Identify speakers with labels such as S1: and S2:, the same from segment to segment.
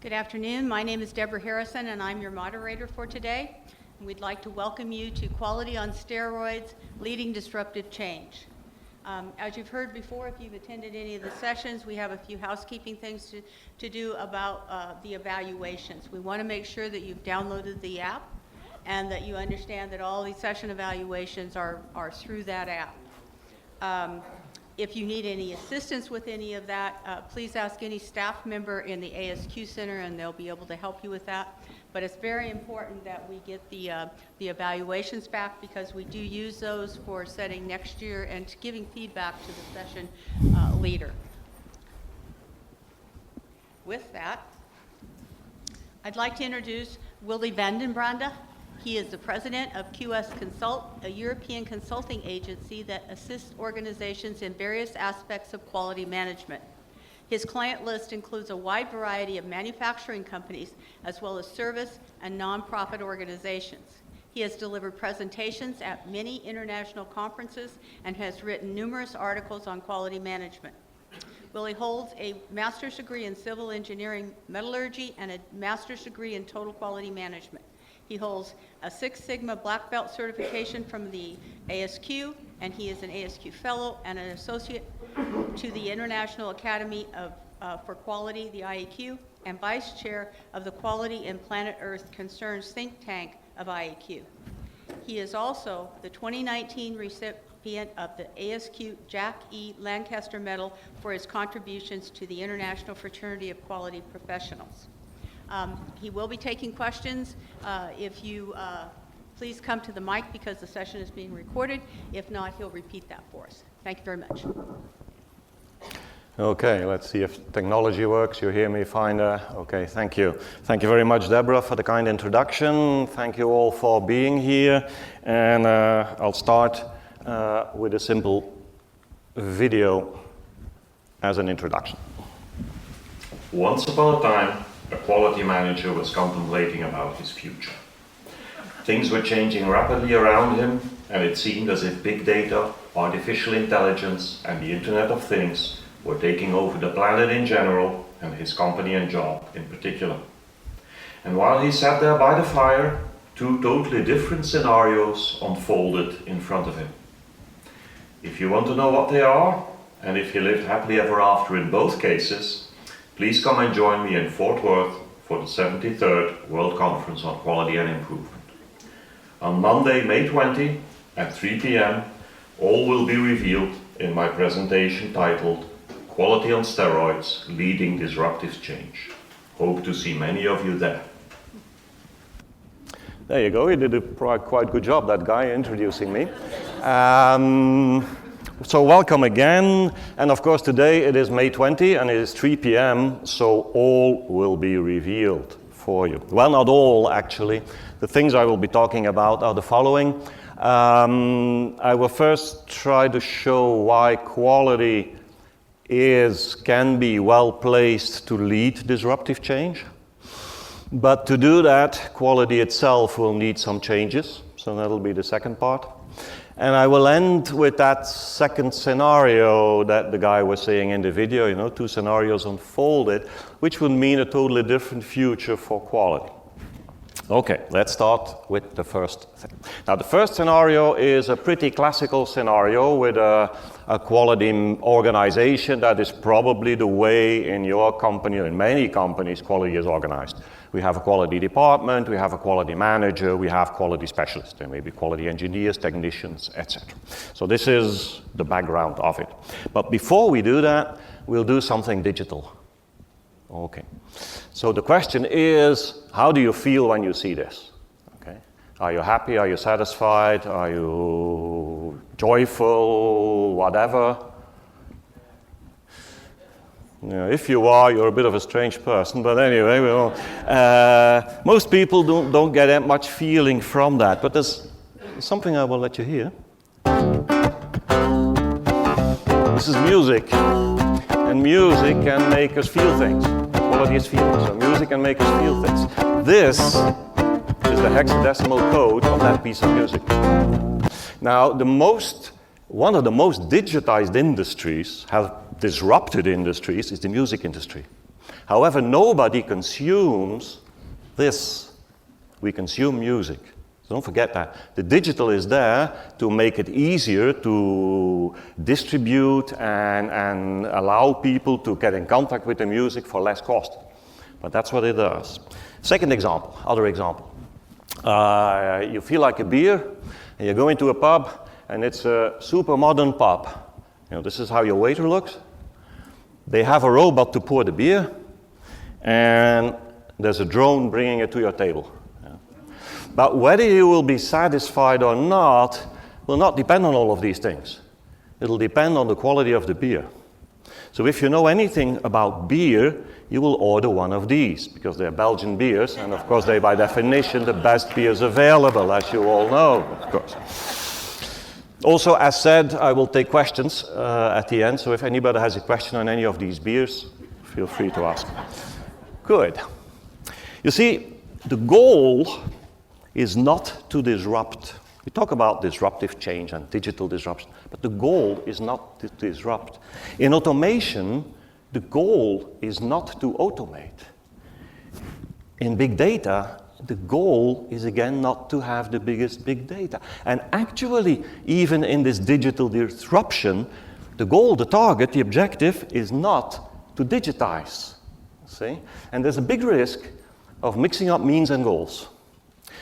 S1: Good afternoon. My name is Deborah Harrison, and I'm your moderator for today. We'd like to welcome you to Quality on Steroids, Leading Disruptive Change. As you've heard before, if you've attended any of the sessions, we have a few housekeeping things to do about the evaluations. We want to make sure that you've downloaded the app and that you understand that all these session evaluations are through that app. If you need any assistance with any of that, please ask any staff member in the ASQ Center and they'll be able to help you with that. But it's very important that we get the evaluations back because we do use those for setting next year and giving feedback to the session leader. With that, I'd like to introduce Willy Vandenbrande. He is the president of QS Consult, a European consulting agency that assists organizations in various aspects of quality management. His client list includes a wide variety of manufacturing companies, as well as service and nonprofit organizations. He has delivered presentations at many international conferences and has written numerous articles on quality management. Willie holds a master's degree in civil engineering metallurgy and a master's degree in total quality management. He holds a Six Sigma Black Belt certification from the ASQ, and he is an ASQ Fellow and an Associate to the International Academy for Quality, the IAQ, and Vice Chair of the Quality and Planet Earth Concerns think tank of IAQ. He is also the 2019 recipient of the ASQ Jack E. Lancaster Medal for his contributions to the International Fraternity of Quality Professionals. He will be taking questions. If you please come to the mic because the session is being recorded. If not, he'll repeat that for us. Thank you very much.
S2: Okay, let's see if technology works. You hear me fine there? Okay, thank you. Thank you very much, Deborah, for the kind introduction. Thank you all for being here. And I'll start with a simple video as an introduction.
S3: Once upon a time, a quality manager was contemplating about his future. Things were changing rapidly around him, and it seemed as if big data, artificial intelligence, and the Internet of Things were taking over the planet in general, and his company and job in particular. And while he sat there by the fire, two totally different scenarios unfolded in front of him. If you want to know what they are, and if he lived happily ever after in both cases, please come and join me in Fort Worth for the 73rd World Conference on Quality and Improvement. On Monday, May 20 at 3 p.m., all will be revealed in my presentation titled Quality on Steroids, Leading Disruptive Change. Hope to see many of you there.
S2: There you go. He did a quite good job, that guy, introducing me. So welcome again, and of course today it is May 20 and it is 3 p.m. so all will be revealed for you. Well, not all actually. The things I will be talking about are the following. I will first try to show why quality can be well placed to lead disruptive change. But to do that, quality itself will need some changes, so that'll be the second part. And I will end with that second scenario that the guy was saying in the video, two scenarios unfolded, which would mean a totally different future for quality. Okay, let's start with the first thing. Now, the first scenario is a pretty classical scenario with a quality organization that is probably the way in your company or in many companies quality is organized. We have a quality department, we have a quality manager, we have quality specialists, there may be quality engineers, technicians, etc. So this is the background of it. But before we do that, we'll do something digital. Okay. So the question is, how do you feel when you see this? Okay. Are you happy? Are you satisfied? Are you joyful? Whatever? If you are, you're a bit of a strange person, but anyway, most people don't get that much feeling from that, but there's something I will let you hear. This is music, and music can make us feel things. Quality is feeling, so music can make us feel things. This is the hexadecimal code of that piece of music. Now, one of the most digitized industries, disrupted industries, is the music industry. However, nobody consumes this. We consume music. So don't forget that. The digital is there to make it easier to distribute and allow people to get in contact with the music for less cost. But that's what it does. Second example, other example. You feel like a beer, and you go into a pub, and it's a super modern pub. You know, this is how your waiter looks. They have a robot to pour the beer, and there's a drone bringing it to your table. Yeah. But whether you will be satisfied or not will not depend on all of these things. It'll depend on the quality of the beer. So if you know anything about beer, you will order one of these, because they're Belgian beers, and of course they're by definition the best beers available, as you all know, of course. Also, as said, I will take questions at the end, so if anybody has a question on any of these beers, feel free to ask. Good. You see, the goal is not to disrupt. We talk about disruptive change and digital disruption, but the goal is not to disrupt. In automation, the goal is not to automate. In big data, the goal is again not to have the biggest big data. And actually, even in this digital disruption, the goal, the target, the objective is not to digitize. See? And there's a big risk of mixing up means and goals.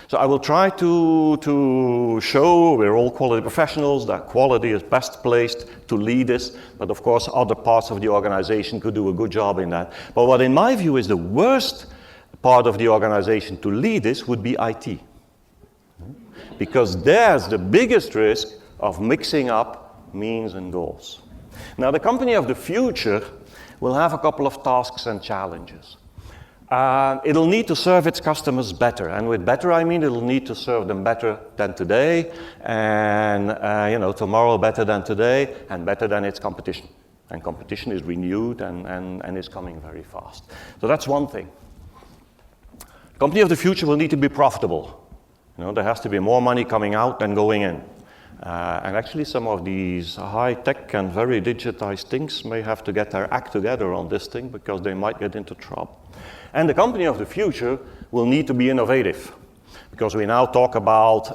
S2: So I will try to show, we're all quality professionals, that quality is best placed to lead this, but of course other parts of the organization could do a good job in that. But what in my view is the worst part of the organization to lead this would be IT. Because there's the biggest risk of mixing up means and goals. Now the company of the future will have a couple of tasks and challenges. It'll need to serve its customers better, and with better I mean it'll need to serve them better than today, and tomorrow better than today, and better than its competition. And competition is renewed and is coming very fast. So that's one thing. The company of the future will need to be profitable. You know, there has to be more money coming out than going in. And actually some of these high-tech and very digitized things may have to get their act together on this thing because they might get into trouble. And the company of the future will need to be innovative, because we now talk about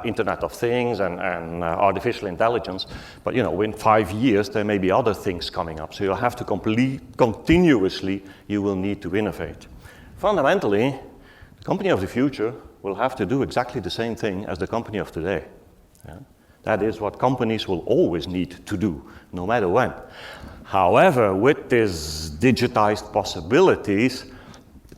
S2: Internet of Things and artificial intelligence, but in 5 years there may be other things coming up, so you'll have to continuously, you will need to innovate. Fundamentally, the company of the future will have to do exactly the same thing as the company of today. Yeah? That is what companies will always need to do, no matter when. However, with these digitized possibilities,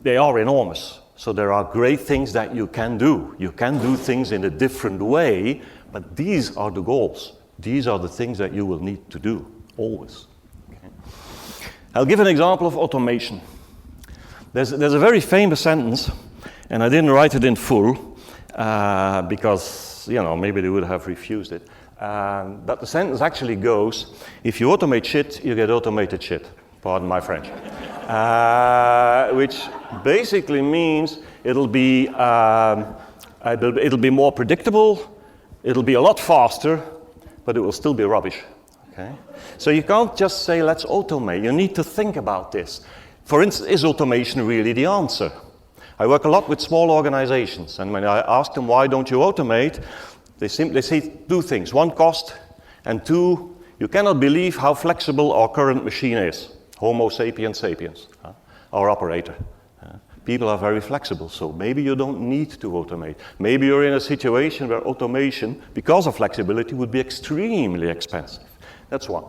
S2: they are enormous. So there are great things that you can do. You can do things in a different way, but these are the goals. These are the things that you will need to do, always. Okay. I'll give an example of automation. There's a very famous sentence, and I didn't write it in full, because, maybe they would have refused it. But the sentence actually goes, if you automate shit, you get automated shit. Pardon my French. Which basically means it'll be more predictable, it'll be a lot faster, but it will still be rubbish. Okay? So you can't just say, let's automate. You need to think about this. For instance, is automation really the answer? I work a lot with small organizations, and when I ask them, why don't you automate? They say two things. One, cost, and two, you cannot believe how flexible our current machine is. Homo sapiens sapiens, our operator. People are very flexible, so maybe you don't need to automate. Maybe you're in a situation where automation, because of flexibility, would be extremely expensive. That's one.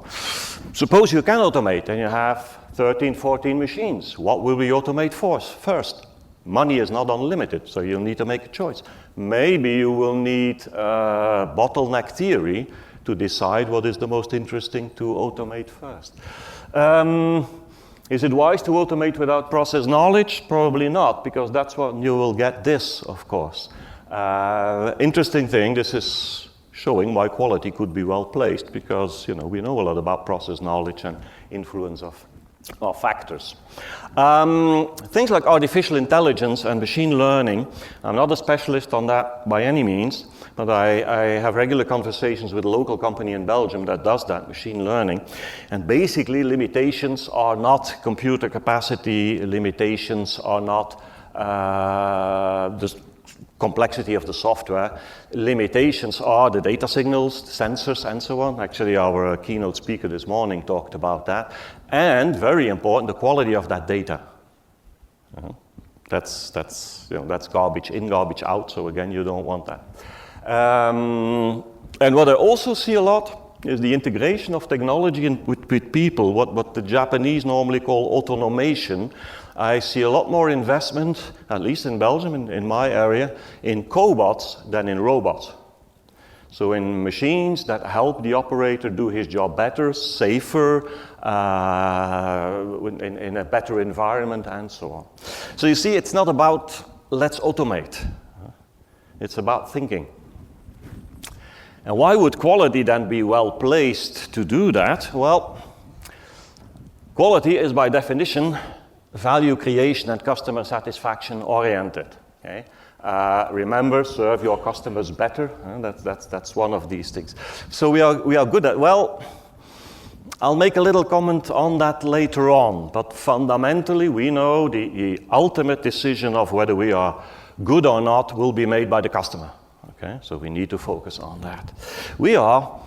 S2: Suppose you can automate and you have 13, 14 machines. What will we automate first? Money is not unlimited, so you'll need to make a choice. Maybe you will need bottleneck theory to decide what is the most interesting to automate first. Is it wise to automate without process knowledge? Probably not, because that's when you will get this, of course. Interesting thing, this is showing why quality could be well placed, because we know a lot about process knowledge and influence of or factors. Things like artificial intelligence and machine learning, I'm not a specialist on that by any means, but I have regular conversations with a local company in Belgium that does that, machine learning. And basically, limitations are not computer capacity, limitations are not the complexity of the software. Limitations are the data signals, the sensors, and so on. Actually, our keynote speaker this morning talked about that. And very important, the quality of that data. That's garbage in, garbage out. So again, you don't want that. And what I also see a lot is the integration of technology with people, what the Japanese normally call automation. I see a lot more investment, at least in Belgium, in my area, in cobots than in robots. So in machines that help the operator do his job better, safer, in a better environment, and so on. So you see, it's not about let's automate. It's about thinking. And why would quality then be well placed to do that? Well, quality is by definition value creation and customer satisfaction oriented. Okay? Remember, serve your customers better. That's one of these things. So we are good at, well, I'll make a little comment on that later on, but fundamentally we know the ultimate decision of whether we are good or not will be made by the customer. Okay? So we need to focus on that. We are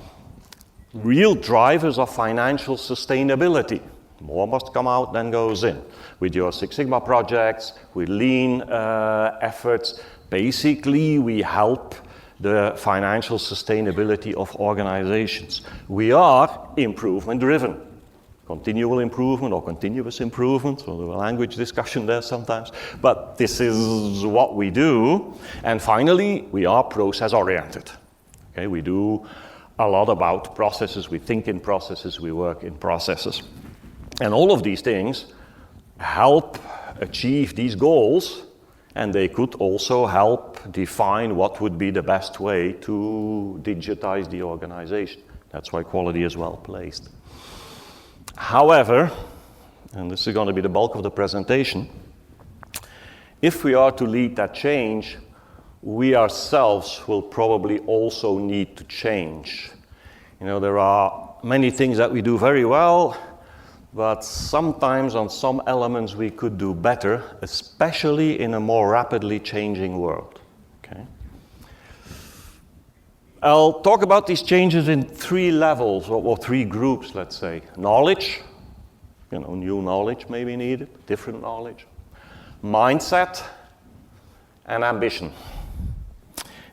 S2: real drivers of financial sustainability. More must come out than goes in. With your Six Sigma projects, with lean efforts, basically we help the financial sustainability of organizations. We are improvement driven. Continual improvement or continuous improvement, so there's a language discussion there sometimes, but this is what we do. And finally, we are process oriented. Okay, we do a lot about processes, we think in processes, we work in processes. And all of these things help achieve these goals, and they could also help define what would be the best way to digitize the organization. That's why quality is well placed. However, and this is going to be the bulk of the presentation, if we are to lead that change, we ourselves will probably also need to change. You know, there are many things that we do very well, but sometimes on some elements we could do better, especially in a more rapidly changing world. Okay? I'll talk about these changes in three levels, or three groups, let's say. Knowledge, new knowledge may be needed, different knowledge. Mindset, and ambition.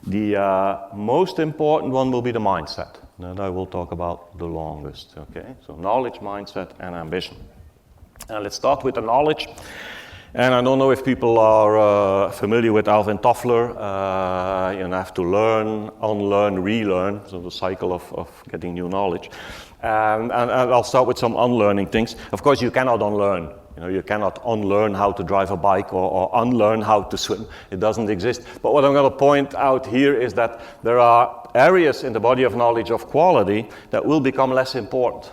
S2: The most important one will be the mindset. That I will talk about the longest, okay? So knowledge, mindset, and ambition. And let's start with the knowledge. And I don't know if people are familiar with Alvin Toffler. You have to learn, unlearn, relearn, so the cycle of getting new knowledge. And I'll start with some unlearning things. Of course, you cannot unlearn. You cannot unlearn how to drive a bike or unlearn how to swim. It doesn't exist. But what I'm going to point out here is that there are areas in the body of knowledge of quality that will become less important.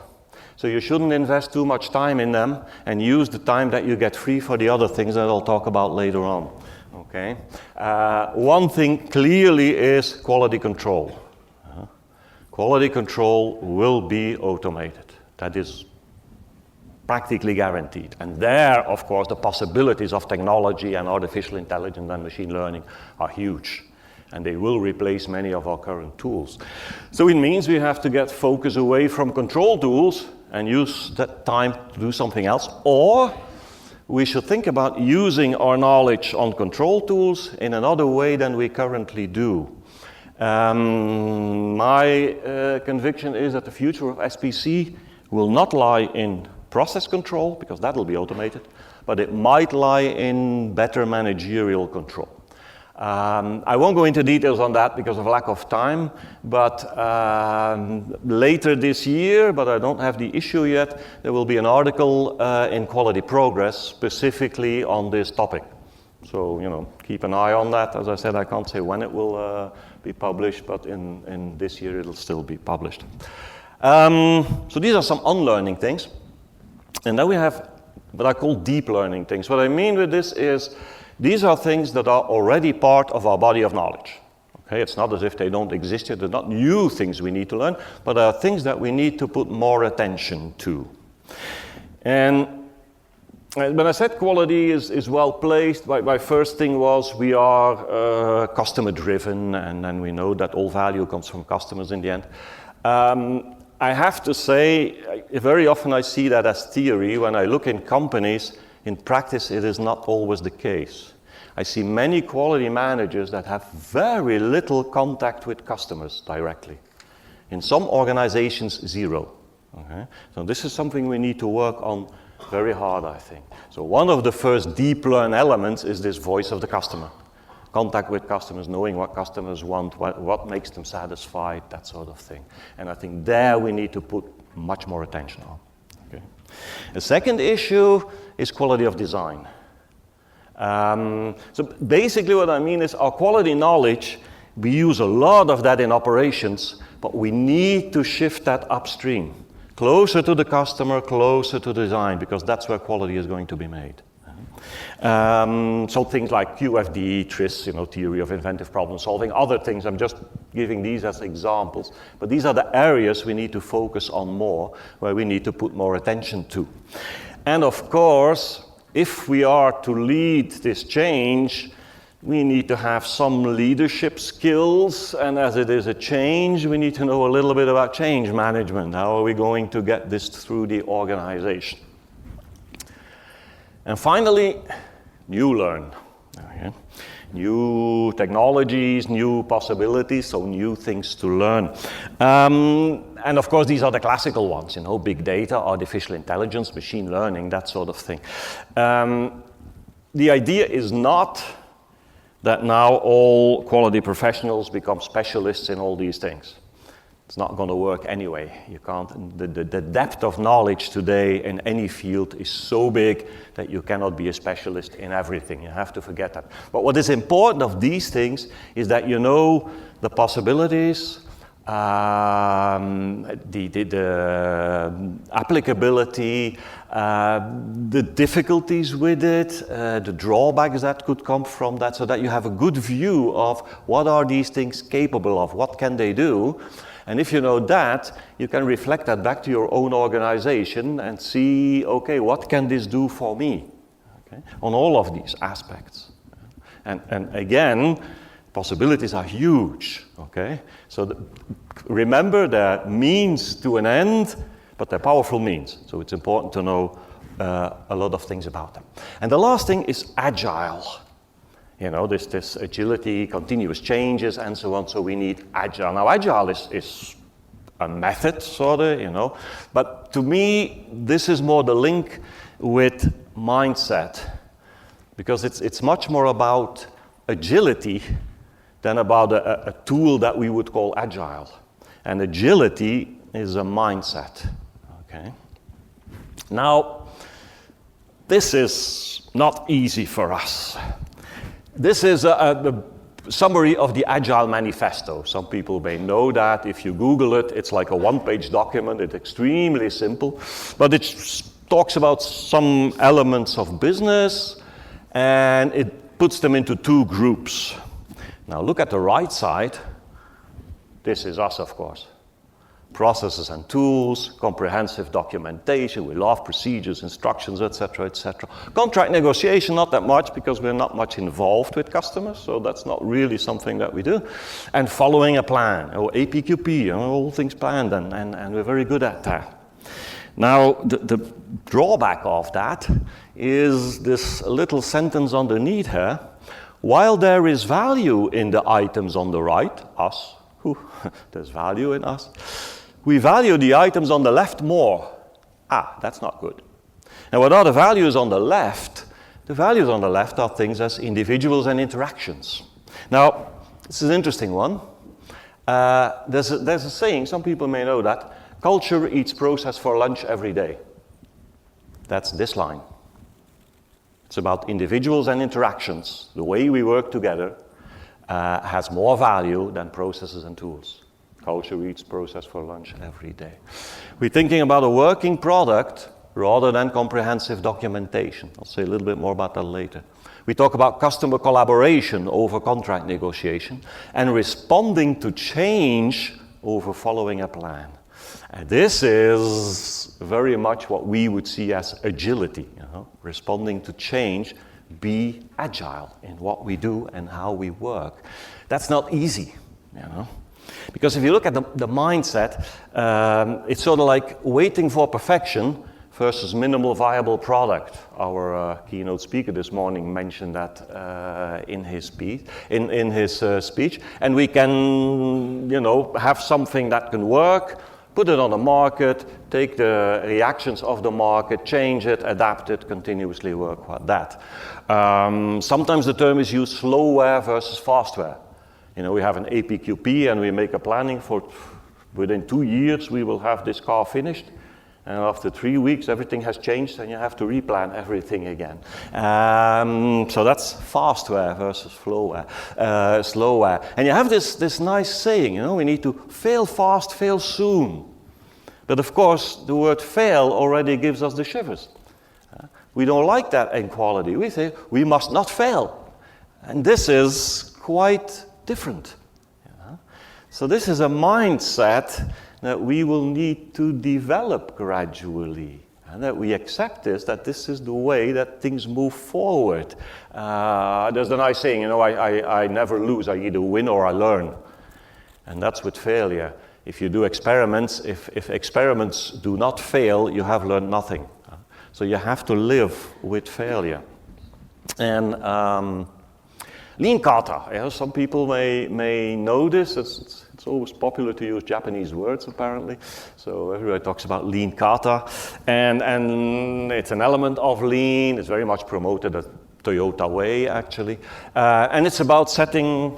S2: So you shouldn't invest too much time in them and use the time that you get free for the other things that I'll talk about later on. Okay? One thing clearly is quality control. Quality control will be automated. That is practically guaranteed. And there, of course, the possibilities of technology and artificial intelligence and machine learning are huge. And they will replace many of our current tools. So it means we have to get focus away from control tools and use that time to do something else. Or we should think about using our knowledge on control tools in another way than we currently do. My conviction is that the future of SPC will not lie in process control, because that will be automated, but it might lie in better managerial control. I won't go into details on that because of lack of time, but later this year, but I don't have the issue yet, there will be an article in Quality Progress specifically on this topic. So, keep an eye on that. As I said, I can't say when it will be published, but in this year it'll still be published. So these are some unlearning things. And then we have what I call deep learning things. What I mean with this is these are things that are already part of our body of knowledge. Okay, it's not as if they don't exist yet. They're not new things we need to learn, but there are things that we need to put more attention to. And when I said quality is well placed, my first thing was we are customer driven, and then we know that all value comes from customers in the end. I have to say, very often I see that as theory. When I look in companies, in practice it is not always the case. I see many quality managers that have very little contact with customers directly. In some organizations, zero. Okay? So this is something we need to work on very hard, I think. So one of the first deep learn elements is this voice of the customer. Contact with customers, knowing what customers want, what makes them satisfied, that sort of thing. And I think there we need to put much more attention on. Okay. The second issue is quality of design. So basically what I mean is our quality knowledge, we use a lot of that in operations, but we need to shift that upstream, closer to the customer, closer to design, because that's where quality is going to be made. So things like QFD, TRIS, theory of inventive problem solving, other things, I'm just giving these as examples, but these are the areas we need to focus on more, where we need to put more attention to. And of course, if we are to lead this change, we need to have some leadership skills, and as it is a change, we need to know a little bit about change management. How are we going to get this through the organization? And finally, new learn. Okay. New technologies, new possibilities, so new things to learn. And of course, these are the classical ones, big data, artificial intelligence, machine learning, that sort of thing. The idea is not that now all quality professionals become specialists in all these things. It's not going to work anyway. You can't. The depth of knowledge today in any field is so big that you cannot be a specialist in everything. You have to forget that. But what is important of these things is that you know the possibilities, the applicability, the difficulties with it, the drawbacks that could come from that, so that you have a good view of what are these things capable of, what can they do. And if you know that, you can reflect that back to your own organization and see, okay, what can this do for me? Okay? On all of these aspects. And again, possibilities are huge, okay? So remember, they're means to an end, but they're powerful means. So it's important to know a lot of things about them. And the last thing is agile. This agility, continuous changes, and so on, so we need agile. Now, agile is a method, sort of, but to me, this is more the link with mindset, because it's much more about agility than about a tool that we would call agile. And agility is a mindset, okay? Now, this is not easy for us. This is a summary of the Agile Manifesto. Some people may know that. If you Google it, it's like a one-page document. It's extremely simple, but it talks about some elements of business, and it puts them into two groups. Now look at the right side. This is us, of course. Processes and tools, comprehensive documentation, we love procedures, instructions, etc., etc. Contract negotiation, not that much, because we're not much involved with customers, so that's not really something that we do. And following a plan, or APQP, all things planned, and we're very good at that. Now, the drawback of that is this little sentence underneath here. While there is value in the items on the right, us, there's value in us, we value the items on the left more. That's not good. And what are the values on the left? The values on the left are things as individuals and interactions. Now, this is an interesting one. There's a saying, some people may know that, culture eats process for lunch every day. That's this line. It's about individuals and interactions. The way we work together has more value than processes and tools. Culture eats process for lunch every day. We're thinking about a working product. rather than comprehensive documentation. I'll say a little bit more about that later. We talk about customer collaboration over contract negotiation and responding to change over following a plan. And this is very much what we would see as agility, responding to change, be agile in what we do and how we work. That's not easy, because if you look at the mindset, it's sort of like waiting for perfection versus minimal viable product. Our keynote speaker this morning mentioned that in his speech. And we can, have something that can work, put it on the market, take the reactions of the market, change it, adapt it, continuously work with that. Sometimes the term is used slowware versus fastware. We have an APQP and we make a planning for within 2 years we will have this car finished. And after 3 weeks, everything has changed and you have to replan everything again. So that's fastware versus slowware. And you have this nice saying, we need to fail fast, fail soon. But of course, the word fail already gives us the shivers. We don't like that in quality. We say we must not fail. And this is quite different. So this is a mindset that we will need to develop gradually, and that we accept that this is the way that things move forward. There's the nice saying, I never lose, I either win or I learn. And that's with failure. If you do experiments, if experiments do not fail, you have learned nothing. So you have to live with failure. And lean kata, some people may know this. It's always popular to use Japanese words, apparently. So everybody talks about lean kata. And it's an element of lean. It's very much promoted the Toyota way, actually. And it's about setting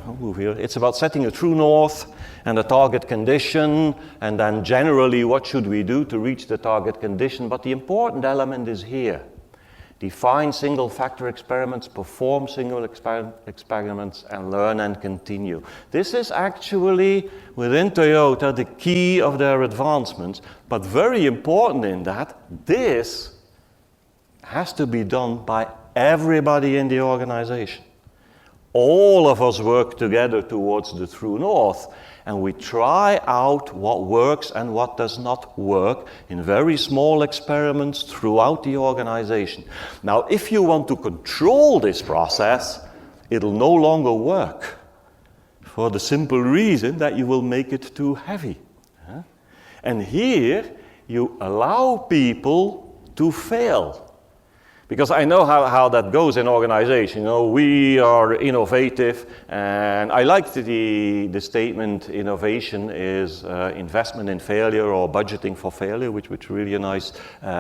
S2: a true north and a target condition. And then generally, what should we do to reach the target condition? But the important element is here. Define single factor experiments, perform single experiments, and learn and continue. This is actually, within Toyota, the key of their advancements. But very important in that, this has to be done by everybody in the organization. All of us work together towards the true north. And we try out what works and what does not work in very small experiments throughout the organization. Now, if you want to control this process, it'll no longer work, for the simple reason that you will make it too heavy. And here, you allow people to fail. Because I know how that goes in organization. We are innovative, and I like the statement, innovation is investment in failure or budgeting for failure, which is really a nice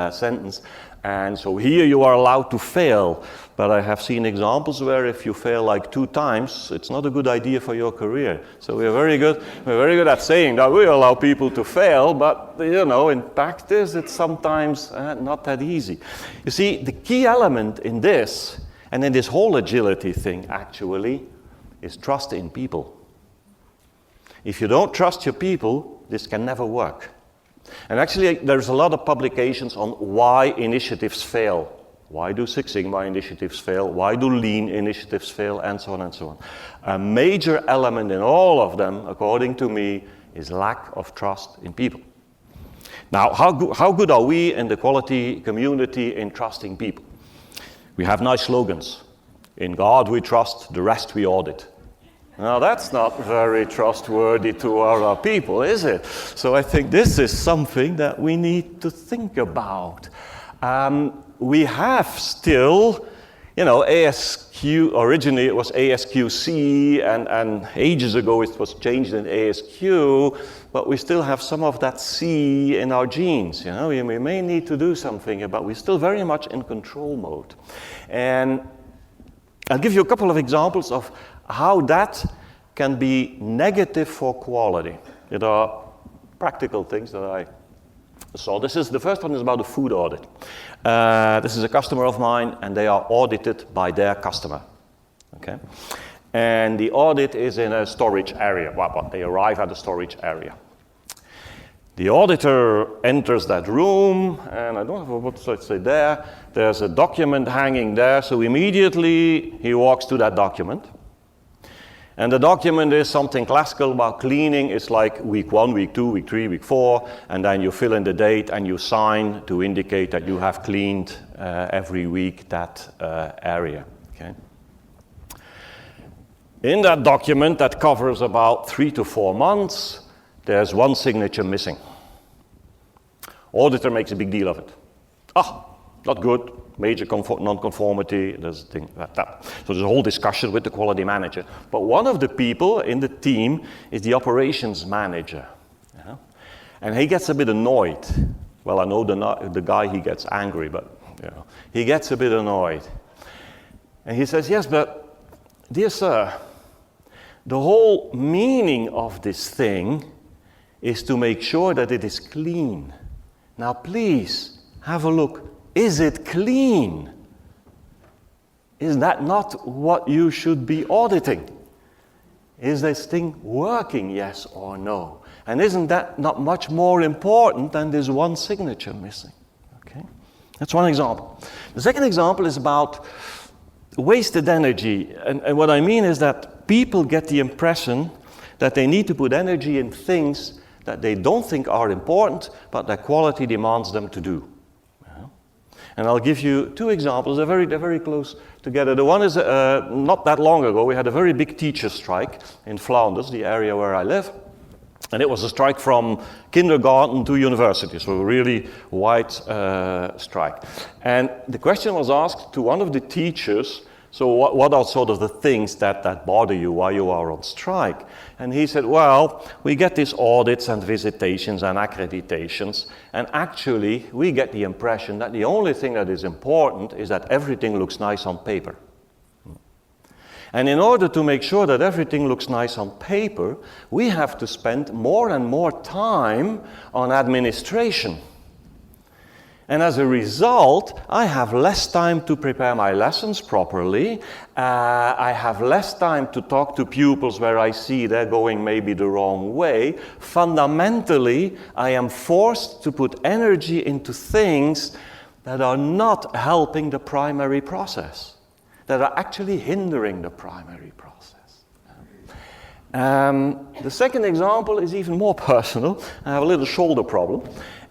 S2: sentence. And so here you are allowed to fail, but I have seen examples where if you fail like 2 times, it's not a good idea for your career. So we're very good at saying that we allow people to fail, but in practice it's sometimes not that easy. You see, the key element in this, and in this whole agility thing actually, is trust in people. If you don't trust your people, this can never work. And actually, there's a lot of publications on why initiatives fail. Why do Six Sigma initiatives fail? Why do Lean initiatives fail? And so on and so on. A major element in all of them, according to me, is lack of trust in people. Now, how good are we in the quality community in trusting people? We have nice slogans. In God we trust, the rest we audit. Now, that's not very trustworthy to our people, is it? So I think this is something that we need to think about. We have still, ASQ, originally it was ASQC, and ages ago it was changed in ASQ, but we still have some of that C in our genes. We may need to do something about, we're still very much in control mode. And I'll give you a couple of examples of how that can be negative for quality. There are practical things that I saw. The first one is about a food audit. This is a customer of mine, and they are audited by their customer. Okay, and the audit is in a storage area. Well, they arrive at a storage area. The auditor enters that room, and I don't know what to say there. There's a document hanging there, so immediately he walks to that document. And the document is something classical about cleaning. It's like week 1, week 2, week 3, week 4, and then you fill in the date and you sign to indicate that you have cleaned every week that area. Okay? In that document that covers about 3 to 4 months, there's one signature missing. Auditor makes a big deal of it. Not good. Major non-conformity, there's a thing like that. So there's a whole discussion with the quality manager. But one of the people in the team is the operations manager. Yeah? And he gets a bit annoyed. Well, I know the guy, he gets angry, but he gets a bit annoyed. And he says, yes, but dear sir, the whole meaning of this thing is to make sure that it is clean. Now please, have a look. Is it clean? Is that not what you should be auditing? Is this thing working, yes or no? And isn't that not much more important than this one signature missing? Okay, that's one example. The second example is about wasted energy. And what I mean is that people get the impression that they need to put energy in things that they don't think are important, but that quality demands them to do. And I'll give you 2 examples. They're very close together. The one is not that long ago, we had a very big teacher strike in Flanders, the area where I live. And it was a strike from kindergarten to university, so a really wide strike. And the question was asked to one of the teachers, so what are sort of the things that bother you while you are on strike? And he said, well, we get these audits and visitations and accreditations, and actually we get the impression that the only thing that is important is that everything looks nice on paper. And in order to make sure that everything looks nice on paper, we have to spend more and more time on administration. And as a result, I have less time to prepare my lessons properly. I have less time to talk to pupils where I see they're going maybe the wrong way. Fundamentally, I am forced to put energy into things that are not helping the primary process, that are actually hindering the primary process. The second example is even more personal. I have a little shoulder problem.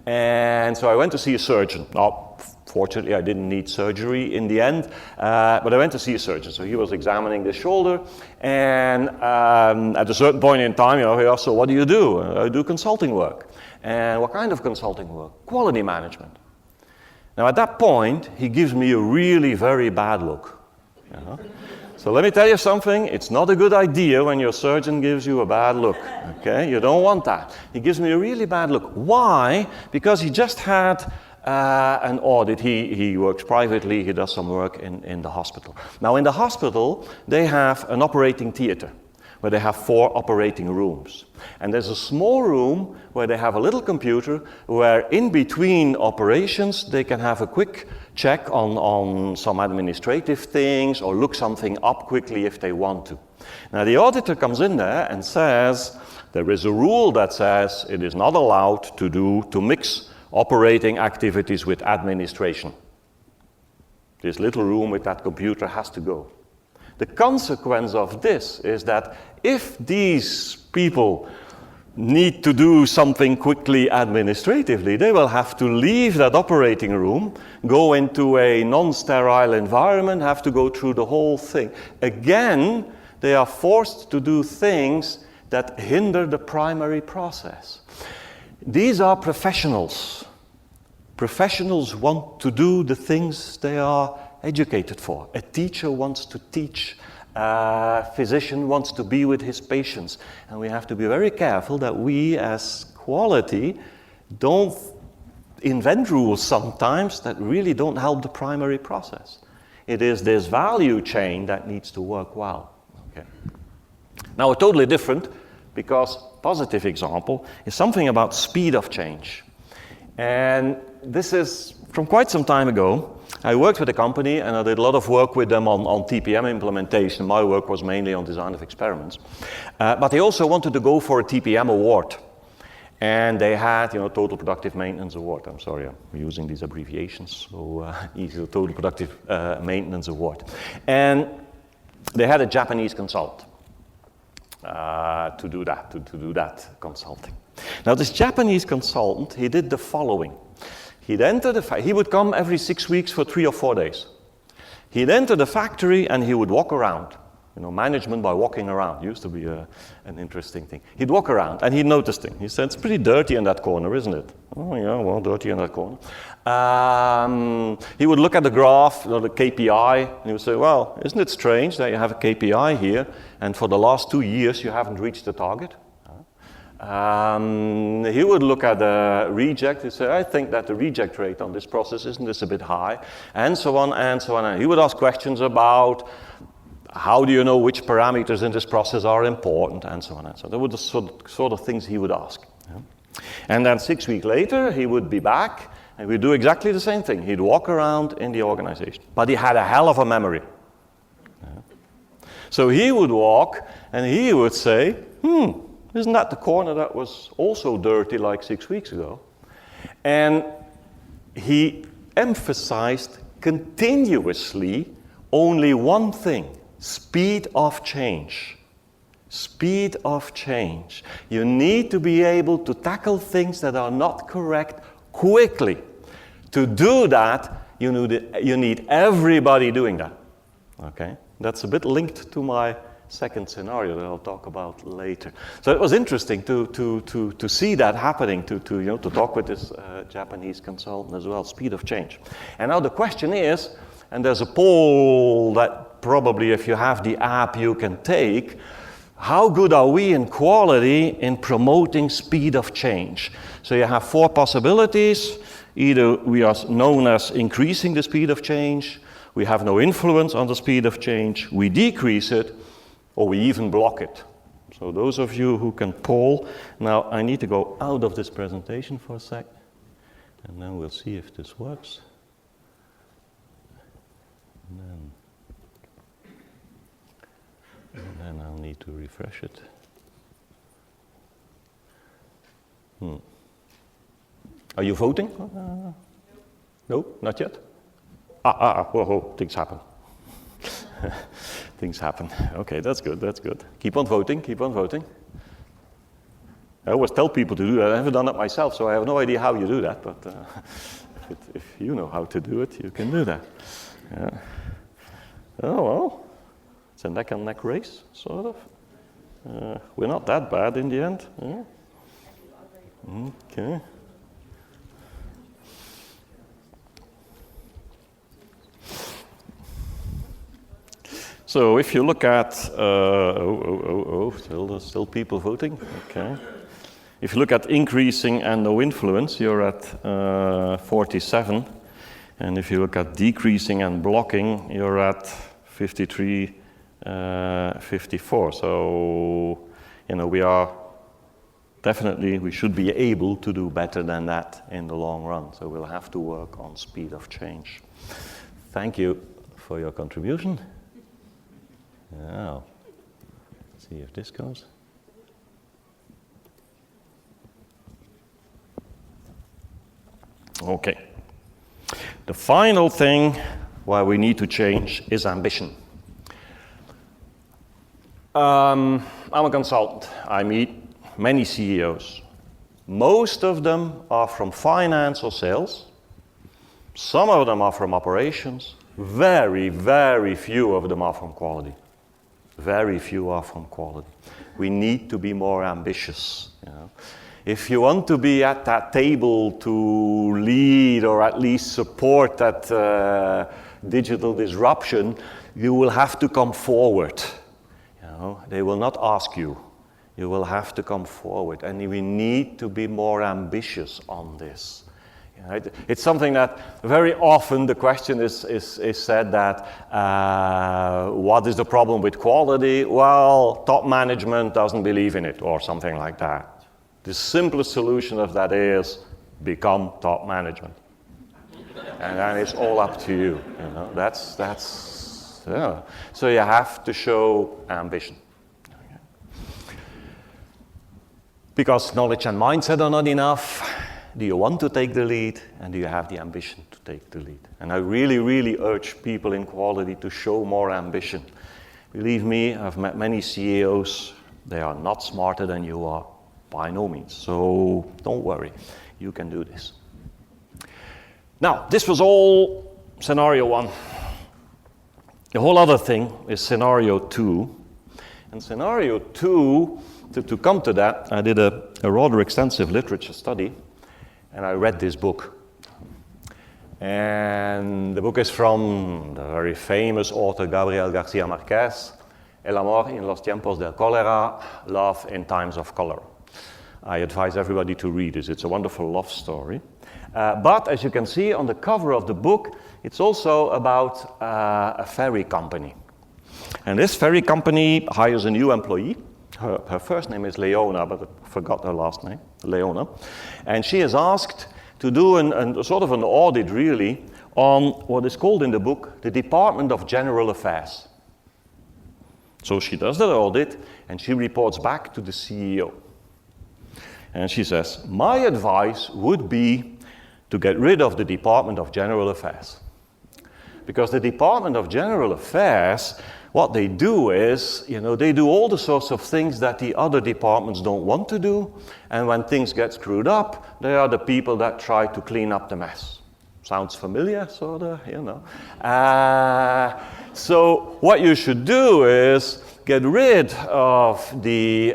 S2: And so I went to see a surgeon. Now, fortunately, I didn't need surgery in the end, but I went to see a surgeon. So he was examining the shoulder, and at a certain point in time, he asked, so what do you do? I do consulting work. And what kind of consulting work? Quality management. Now, at that point, he gives me a really very bad look. So let me tell you something, it's not a good idea when your surgeon gives you a bad look, okay? You don't want that. He gives me a really bad look. Why? Because he just had an audit. He works privately, he does some work in the hospital. Now in the hospital, they have an operating theater where they have 4 operating rooms. And there's a small room where they have a little computer where in between operations they can have a quick check on some administrative things or look something up quickly if they want to. Now the auditor comes in there and says there is a rule that says it is not allowed to mix operating activities with administration. This little room with that computer has to go. The consequence of this is that if these people need to do something quickly administratively, they will have to leave that operating room, go into a non-sterile environment, have to go through the whole thing. Again, they are forced to do things that hinder the primary process. These are professionals. Professionals want to do the things they are educated for. A teacher wants to teach. A physician wants to be with his patients. And we have to be very careful that we as quality don't invent rules sometimes that really don't help the primary process. It is this value chain that needs to work well. Okay. Now a totally different, because positive example, is something about speed of change. And this is from quite some time ago. I worked with a company and I did a lot of work with them on TPM implementation. My work was mainly on design of experiments. But they also wanted to go for a TPM award. And they had, Total Productive Maintenance Award. I'm sorry, I'm using these abbreviations, so easy, Total Productive Maintenance Award. And they had a Japanese consultant to do that consulting. Now, this Japanese consultant, he did the following. He would come every 6 weeks for 3 or 4 days. He'd enter the factory and he would walk around. Management by walking around used to be an interesting thing. He'd walk around and he noticed things. He said, it's pretty dirty in that corner, isn't it? Oh, yeah, well, dirty in that corner. He would look at the graph, the KPI, and he would say, well, isn't it strange that you have a KPI here, and for the last 2 years you haven't reached the target? He would look at the reject. He'd say, I think that the reject rate on this process, isn't this a bit high? And so on, and so on. And he would ask questions about, how do you know which parameters in this process are important, and so on and so on. That were the sort of things he would ask. Yeah. And then 6 weeks later, he would be back, and we'd do exactly the same thing. He'd walk around in the organization. But he had a hell of a memory. Yeah. So he would walk, and he would say, isn't that the corner that was also dirty like 6 weeks ago? And he emphasized continuously only one thing. Speed of change. Speed of change. You need to be able to tackle things that are not correct quickly. To do that, you need everybody doing that. Okay? That's a bit linked to my second scenario that I'll talk about later. So it was interesting to see that happening, to talk with this Japanese consultant as well, speed of change. And now the question is, and there's a poll that probably if you have the app you can take, how good are we in quality in promoting speed of change? So you have 4 possibilities. Either we are known as increasing the speed of change, we have no influence on the speed of change, we decrease it, or we even block it. So those of you who can poll, now I need to go out of this presentation for a sec, and then we'll see if this works. And then I'll need to refresh it. Are you voting? No, not yet? Whoa, things happen. Things happen. Okay, that's good, that's good. Keep on voting, keep on voting. I always tell people to do that. I haven't done it myself, so I have no idea how you do that, but if you know how to do it, you can do that. Yeah. Oh, well, it's a neck-and-neck race, sort of. We're not that bad in the end. Yeah. Okay. So if you look at, still people voting, okay. If you look at increasing and no influence, you're at 47. And if you look at decreasing and blocking, you're at 53, 54. So, we should be able to do better than that in the long run. So we'll have to work on speed of change. Thank you for your contribution. Now, let's see if this goes. Okay. The final thing why we need to change is ambition. I'm a consultant. I meet many CEOs. Most of them are from finance or sales. Some of them are from operations. Very, very few of them are from quality. Very few are from quality. We need to be more ambitious. If you want to be at that table to lead or at least support that digital disruption, you will have to come forward. They will not ask you. You will have to come forward. And we need to be more ambitious on this. It's something that very often the question is said that, what is the problem with quality? Well, top management doesn't believe in it, or something like that. The simplest solution of that is become top management. And then it's all up to you. Yeah. So you have to show ambition. Because knowledge and mindset are not enough. Do you want to take the lead? And do you have the ambition to take the lead? And I really, really urge people in quality to show more ambition. Believe me, I've met many CEOs. They are not smarter than you are, by no means. So don't worry, you can do this. Now, this was all scenario 1. The whole other thing is scenario 2. And scenario 2, to come to that, I did a rather extensive literature study, and I read this book. And the book is from the very famous author Gabriel Garcia Marquez, El amor en los tiempos del cólera, Love in Times of Cholera. I advise everybody to read this. It's a wonderful love story. But as you can see on the cover of the book, it's also about a ferry company. And this ferry company hires a new employee. Her first name is Leona, but I forgot her last name, Leona. And she is asked to do a sort of an audit, really, on what is called in the book the Department of General Affairs. So she does that audit, and she reports back to the CEO. And she says, my advice would be to get rid of the Department of General Affairs. Because the Department of General Affairs, what they do is, they do all the sorts of things that the other departments don't want to do. And when things get screwed up, they are the people that try to clean up the mess. Sounds familiar, sort of, So what you should do is get rid of the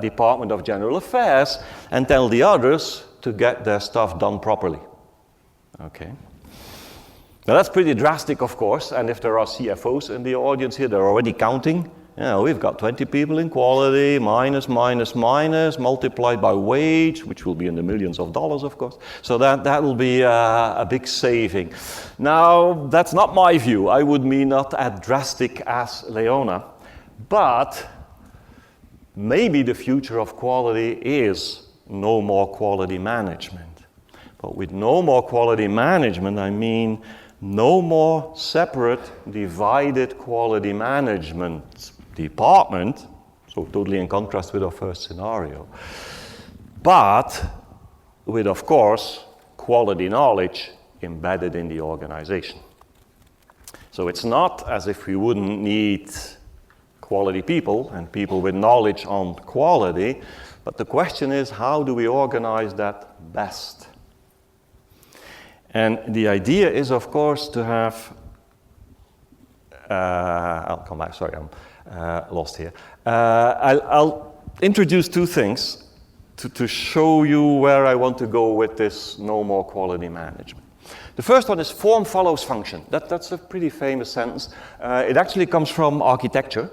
S2: Department of General Affairs and tell the others to get their stuff done properly. Okay. Now that's pretty drastic, of course, and if there are CFOs in the audience here, they're already counting. We've got 20 people in quality, minus, multiplied by wage, which will be in the millions of dollars, of course. So that will be a big saving. Now, that's not my view. I would be not as drastic as Leona. But maybe the future of quality is no more quality management. But with no more quality management, I mean no more separate, divided quality management department, so totally in contrast with our first scenario, but with, of course, quality knowledge embedded in the organization. So it's not as if we wouldn't need quality people and people with knowledge on quality, but the question is, how do we organize that best? And the idea is, of course, to have, I'll come back, sorry, I'm lost here. I'll introduce two things to show you where I want to go with this no more quality management. The first one is form follows function. That's a pretty famous sentence. It actually comes from architecture,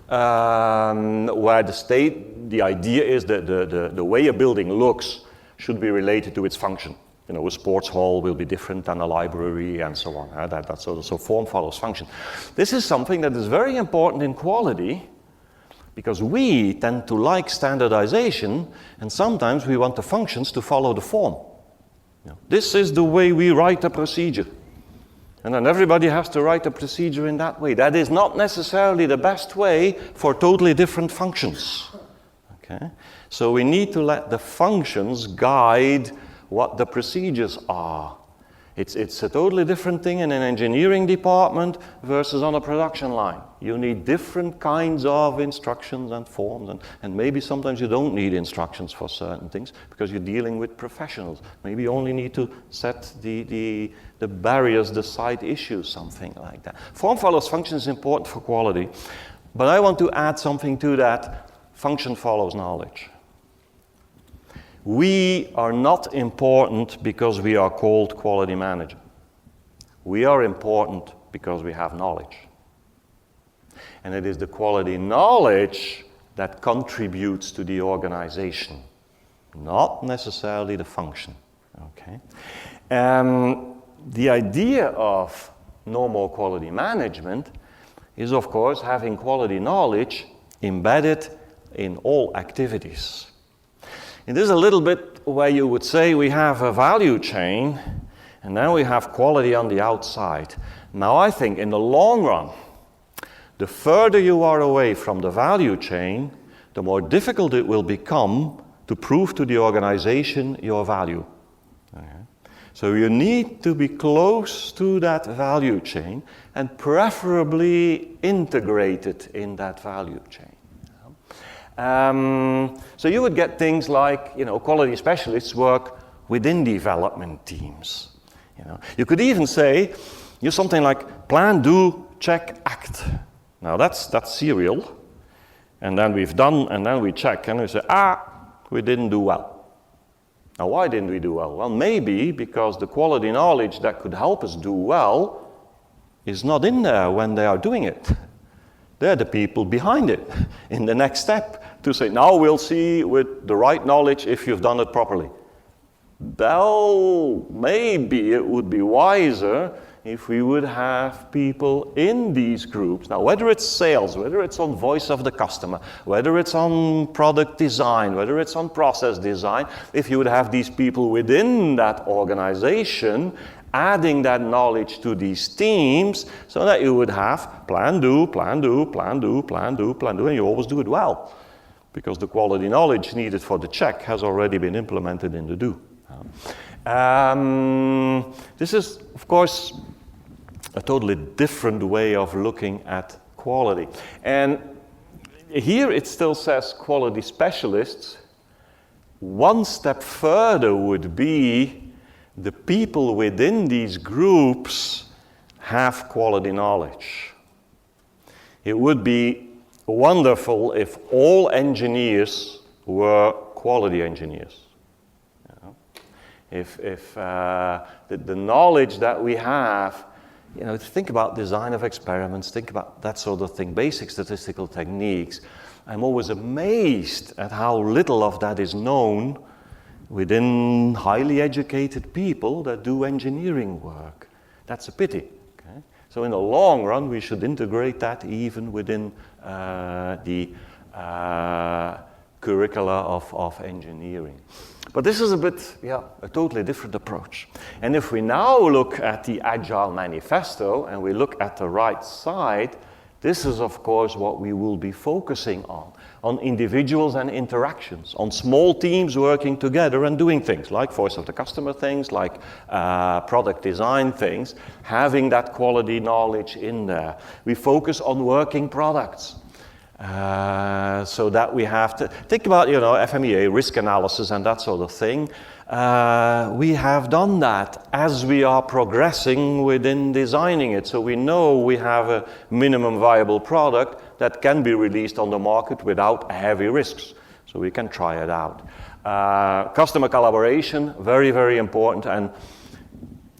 S2: where the idea is that the way a building looks should be related to its function. A sports hall will be different than a library and so on. So form follows function. This is something that is very important in quality because we tend to like standardization and sometimes we want the functions to follow the form. This is the way we write a procedure. And then everybody has to write a procedure in that way. That is not necessarily the best way for totally different functions. Okay? So we need to let the functions guide what the procedures are. It's a totally different thing in an engineering department versus on a production line. You need different kinds of instructions and forms, and maybe sometimes you don't need instructions for certain things because you're dealing with professionals. Maybe you only need to set the barriers, the side issues, something like that. Form follows function is important for quality, but I want to add something to that. Function follows knowledge. We are not important because we are called quality manager. We are important because we have knowledge. And it is the quality knowledge that contributes to the organization, not necessarily the function. Okay? The idea of no more quality management is, of course, having quality knowledge embedded in all activities. It is a little bit where you would say we have a value chain and then we have quality on the outside. Now I think in the long run, the further you are away from the value chain, the more difficult it will become to prove to the organization your value. Okay. So you need to be close to that value chain and preferably integrated in that value chain. So you would get things like, quality specialists work within development teams. You could even say, something like plan, do, check, act. Now that's serial. And then we've done, and then we check, and we say, we didn't do well. Now why didn't we do well? Well, maybe because the quality knowledge that could help us do well is not in there when they are doing it. They're the people behind it in the next step to say, now we'll see with the right knowledge if you've done it properly. Well, maybe it would be wiser if we would have people in these groups. Now, whether it's sales, whether it's on voice of the customer, whether it's on product design, whether it's on process design, if you would have these people within that organization adding that knowledge to these teams so that you would have plan, do, plan, do, plan, do, plan, do, plan, do, and you always do it well. Because the quality knowledge needed for the check has already been implemented in the do. This is, of course, a totally different way of looking at quality. And here it still says quality specialists. One step further would be the people within these groups have quality knowledge. It would be wonderful if all engineers were quality engineers. If the knowledge that we have, think about design of experiments, think about that sort of thing, basic statistical techniques. I'm always amazed at how little of that is known within highly educated people that do engineering work. That's a pity. Okay? So in the long run, we should integrate that even within the curricula of engineering. But this is a totally different approach. And if we now look at the Agile Manifesto and we look at the right side, this is, of course, what we will be focusing on individuals and interactions, on small teams working together and doing things like voice of the customer things, like product design things, having that quality knowledge in there. We focus on working products. So that we have to think about, FMEA, risk analysis and that sort of thing. We have done that as we are progressing within designing it. So we know we have a minimum viable product that can be released on the market without heavy risks. So we can try it out. Customer collaboration, very, very important. And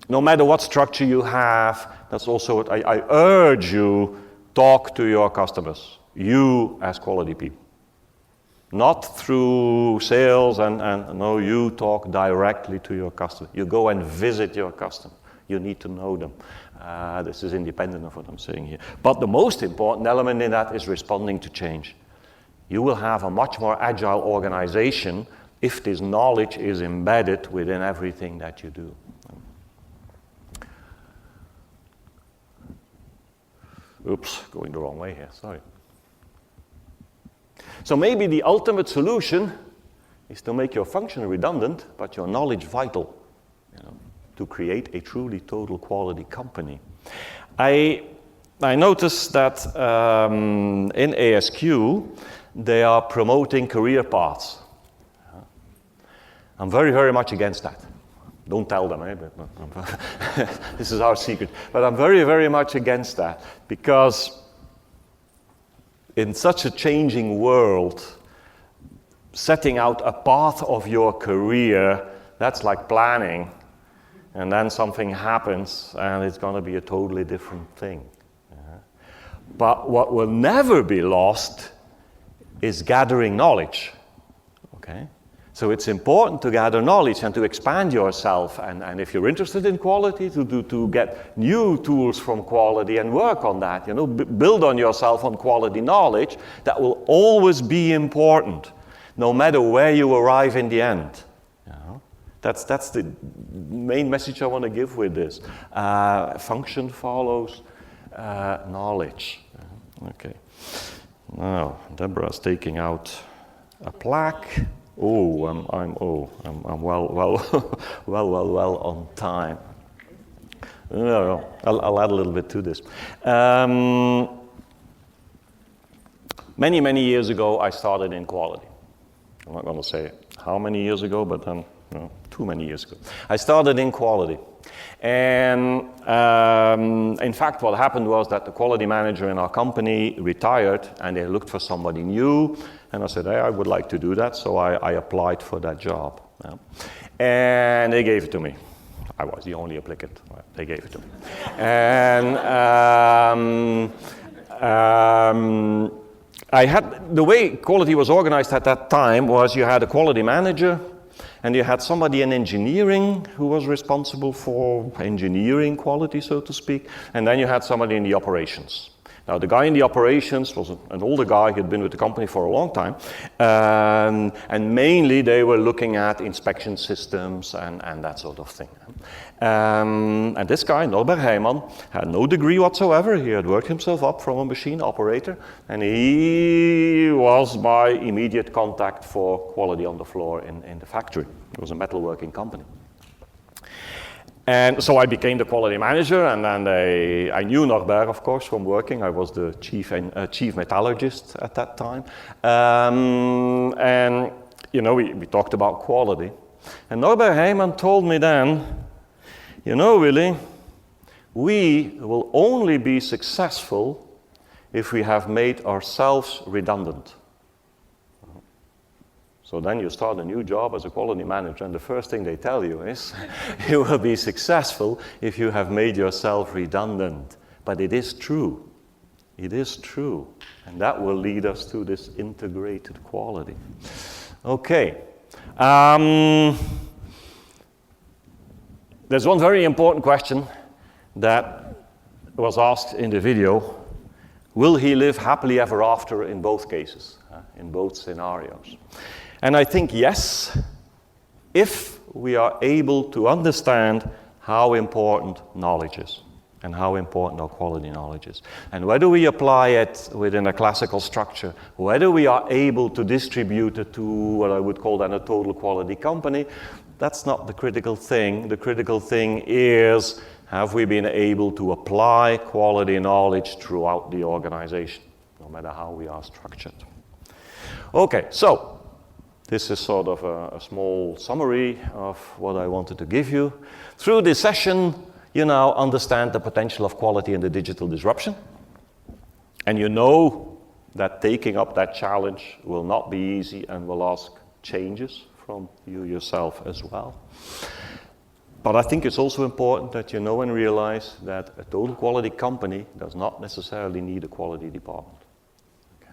S2: no matter what structure you have, that's also what I urge you, talk to your customers. You as quality people. Not through sales and no, you talk directly to your customer. You go and visit your customer. You need to know them. This is independent of what I'm saying here. But the most important element in that is responding to change. You will have a much more agile organization if this knowledge is embedded within everything that you do. Oops, going the wrong way here, sorry. So maybe the ultimate solution is to make your function redundant, but your knowledge vital, to create a truly total quality company. I noticed that in ASQ, they are promoting career paths. I'm very, very much against that. Don't tell them, but this is our secret. But I'm very, very much against that, because in such a changing world, setting out a path of your career, that's like planning. And then something happens and it's going to be a totally different thing. But what will never be lost is gathering knowledge. Okay? So it's important to gather knowledge and to expand yourself. And if you're interested in quality, to get new tools from quality and work on that. Build on yourself on quality knowledge. That will always be important, no matter where you arrive in the end. That's the main message I want to give with this. Function follows knowledge. Okay. Now, Deborah's taking out a plaque. I'm well on time. No, I'll add a little bit to this. Many years ago, I started in quality. I'm not going to say how many years ago, but too many years ago. I started in quality. And in fact, what happened was that the quality manager in our company retired, and they looked for somebody new. And I said, hey, I would like to do that, so I applied for that job. Yeah. And they gave it to me. I was the only applicant. They gave it to me. And the way quality was organized at that time was you had a quality manager, and you had somebody in engineering who was responsible for engineering quality, so to speak, and then you had somebody in the operations. Now, the guy in the operations was an older guy. He had been with the company for a long time. And mainly, they were looking at inspection systems and that sort of thing. And this guy, Norbert Heijman, had no degree whatsoever. He had worked himself up from a machine operator. And he was my immediate contact for quality on the floor in the factory. It was a metalworking company. And so I became the quality manager, and then I knew Norbert, of course, from working. I was the chief metallurgist at that time. And, you know, we talked about quality. And Norbert Heijman told me then, you know, Willy, we will only be successful if we have made ourselves redundant. So then you start a new job as a quality manager, and the first thing they tell you is, you will be successful if you have made yourself redundant. But it is true. It is true. And that will lead us to this integrated quality. Okay. There's one very important question that was asked in the video. Will he live happily ever after in both cases, in both scenarios? And I think yes, if we are able to understand how important knowledge is and how important our quality knowledge is. And whether we apply it within a classical structure, whether we are able to distribute it to what I would call then a total quality company, that's not the critical thing. The critical thing is, have we been able to apply quality knowledge throughout the organization, no matter how we are structured. Okay, so this is sort of a small summary of what I wanted to give you. Through this session, you now understand the potential of quality in the digital disruption. And you know that taking up that challenge will not be easy and will ask changes from you yourself as well. But I think it's also important that you know and realize that a total quality company does not necessarily need a quality department. Okay.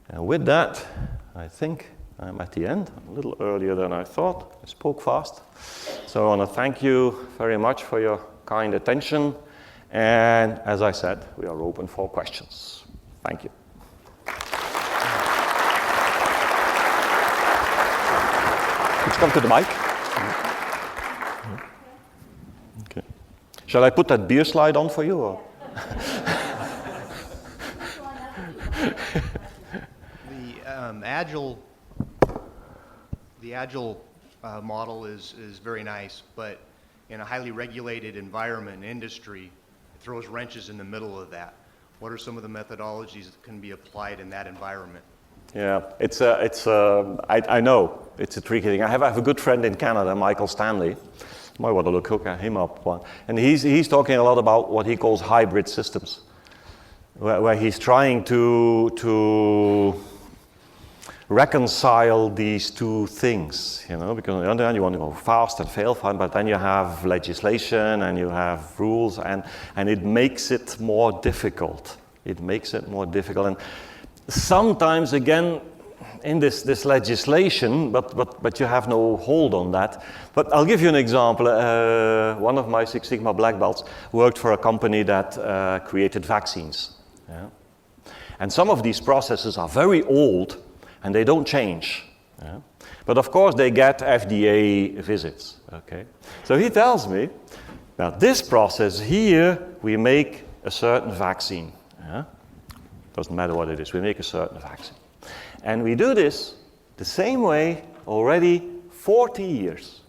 S2: And with that, I think I'm at the end, a little earlier than I thought. I spoke fast. So I want to thank you very much for your kind attention. And as I said, we are open for questions. Thank you. Could you come to the mic? Okay. Shall I put that beer slide on for you? Or?
S4: The agile model is very nice, but in a highly regulated environment and industry, it throws wrenches in the middle of that. What are some of the methodologies that can be applied in that environment?
S2: Yeah, I know it's a tricky thing. I have a good friend in Canada, Michael Stanley. You might want to look him up. And he's talking a lot about what he calls hybrid systems, where he's trying to reconcile these two things, you know, because on the other hand you want to go fast and fail fast, but then you have legislation and you have rules, and it makes it more difficult. It makes it more difficult, and sometimes again in this legislation, but you have no hold on that. But I'll give you an example. One of my Six Sigma black belts worked for a company that created vaccines. Yeah? And some of these processes are very old, and they don't change. Yeah? But of course they get FDA visits. Okay? So he tells me, now this process here, we make a certain vaccine. Yeah? Doesn't matter what it is, we make a certain vaccine. And we do this the same way already 40 years.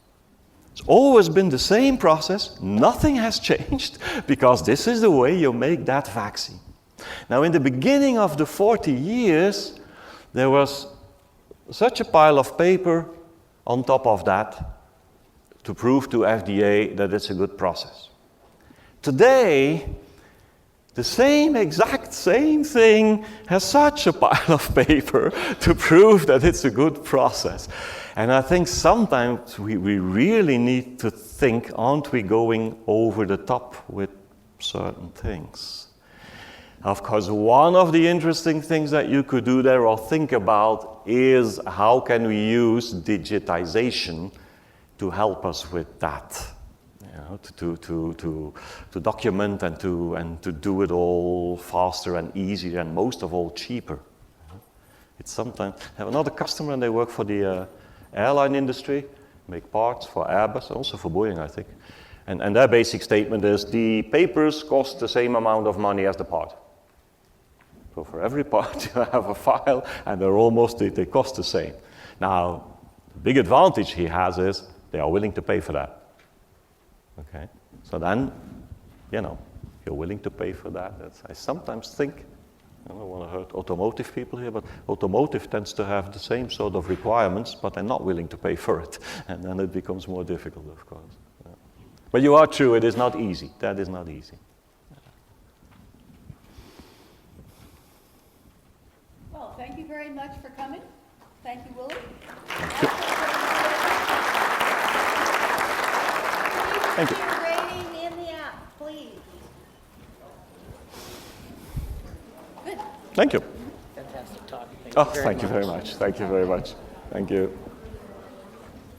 S2: It's always been the same process, nothing has changed, because this is the way you make that vaccine. Now, in the beginning of the 40 years, there was such a pile of paper on top of that to prove to FDA that it's a good process. Today, the exact same thing has such a pile of paper to prove that it's a good process. And I think sometimes we really need to think, aren't we going over the top with certain things? Of course, one of the interesting things that you could do there or think about is how can we use digitization to help us with that? To document and to do it all faster and easier and most of all cheaper. It's sometimes I have another customer and they work for the airline industry, make parts for Airbus, also for Boeing, I think. And their basic statement is the papers cost the same amount of money as the part. So for every part you have a file and they cost the same. Now, the big advantage he has is they are willing to pay for that. Okay, so then, you're willing to pay for that. I sometimes think, I don't want to hurt automotive people here, but automotive tends to have the same sort of requirements, but they're not willing to pay for it. And then it becomes more difficult, of course. Yeah. But you are true, it is not easy. That is not easy.
S1: Well, thank you very much for coming. Thank you, Willie.
S2: Thank you. Thank you.
S1: Your rating in the app, please. Good.
S2: Thank you.
S5: Fantastic talk.
S2: Thank you very much. Thank you very much. Thank you.